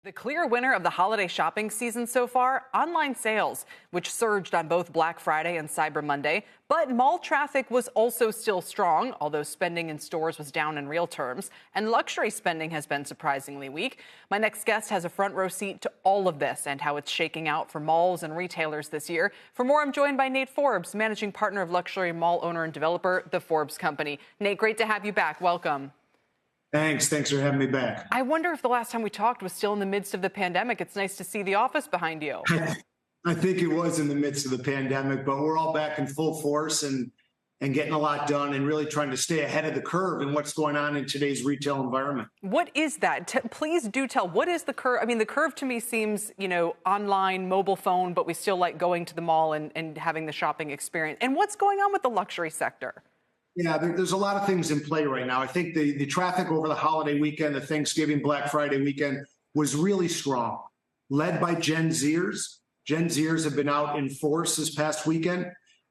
The clear winner of the holiday shopping season so far, online sales, which surged on both Black Friday and Cyber Monday. But mall traffic was also still strong, although spending in stores was down in real terms. And luxury spending has been surprisingly weak. My next guest has a front row seat to all of this and how it's shaking out for malls and retailers this year. For more, I'm joined by Nate Forbes, managing partner of luxury mall owner and developer, the Forbes Company. Nate, great to have you back. Welcome. Thanks for having me back. I wonder if the last time we talked was still in the midst of the pandemic. It's nice to see the office behind you. I think it was in the midst of the pandemic, but we're all back in full force and getting a lot done and really trying to stay ahead of the curve in what's going on in today's retail environment. What is that? Please do tell. What is the curve? I mean, the curve to me seems, online, mobile phone, but we still like going to the mall and having the shopping experience. And what's going on with the luxury sector? Yeah, there's a lot of things in play right now. I think the traffic over the holiday weekend, the Thanksgiving, Black Friday weekend was really strong, led by Gen Zers. Gen Zers have been out in force this past weekend,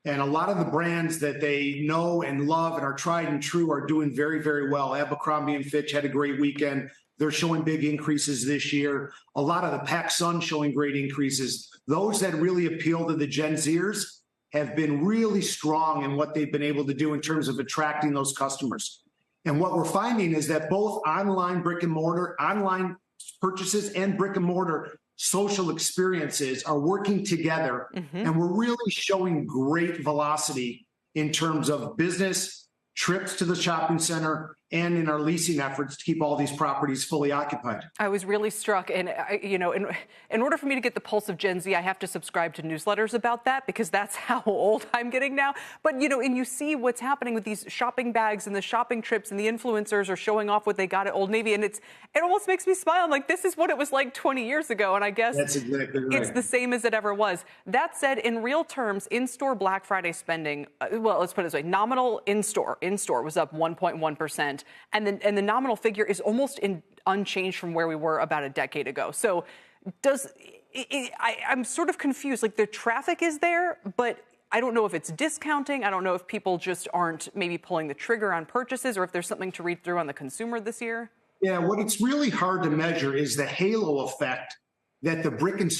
and a lot of the brands that they know and love and are tried and true are doing very, very well. Abercrombie & Fitch had a great weekend. They're showing big increases this year. A lot of the PacSun showing great increases. Those that really appeal to the Gen Zers have been really strong in what they've been able to do in terms of attracting those customers. And what we're finding is that both online brick and mortar, online purchases and brick and mortar social experiences are working together. And we're really showing great velocity in terms of business, trips to the shopping center, and in our leasing efforts to keep all these properties fully occupied. I was really struck. And, in order for me to get the pulse of Gen Z, I have to subscribe to newsletters about that because that's how old I'm getting now. But, and you see what's happening with these shopping bags and the shopping trips and the influencers are showing off what they got at Old Navy. And it almost makes me smile. I'm like, this is what it was like 20 years ago. And I guess that's exactly right. It's the same as it ever was. That said, in real terms, in-store Black Friday spending, let's put it this way, nominal in-store was up 1.1%. And the nominal figure is almost unchanged from where we were about a decade ago. So I'm sort of confused. Like the traffic is there, but I don't know if it's discounting. I don't know if people just aren't maybe pulling the trigger on purchases or if there's something to read through on the consumer this year. Yeah, what it's really hard to measure is the halo effect that the brick and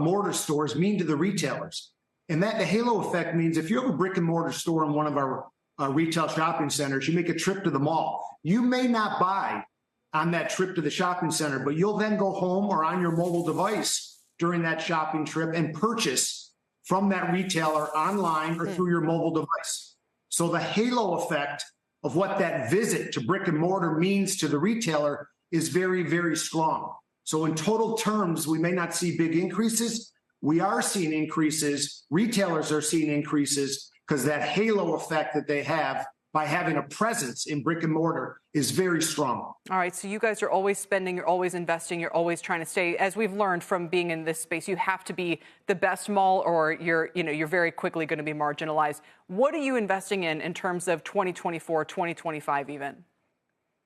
mortar stores mean to the retailers. And that the halo effect means if you have a brick and mortar store in one of our retail shopping centers, you make a trip to the mall. You may not buy on that trip to the shopping center, but you'll then go home or on your mobile device during that shopping trip and purchase from that retailer online or through your mobile device. So the halo effect of what that visit to brick and mortar means to the retailer is very, very strong. So in total terms, we may not see big increases. We are seeing increases. Retailers are seeing increases because that halo effect that they have by having a presence in brick and mortar is very strong. All right, so you guys are always spending, you're always investing, you're always trying to stay. As we've learned from being in this space, you have to be the best mall or you're very quickly going to be marginalized. What are you investing in terms of 2024, 2025 even?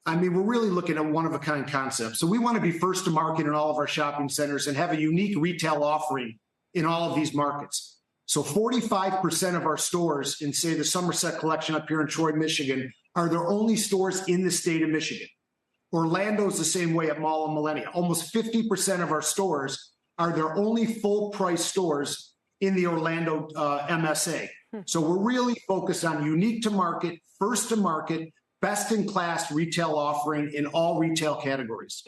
I mean, we're really looking at one-of-a-kind concepts. So we want to be first to market in all of our shopping centers and have a unique retail offering in all of these markets. So 45% of our stores in, say, the Somerset Collection up here in Troy, Michigan, are their only stores in the state of Michigan. Orlando's the same way at Mall of Millennia. Almost 50% of our stores are their only full-price stores in the Orlando MSA. So we're really focused on unique to market, first to market, best-in-class retail offering in all retail categories.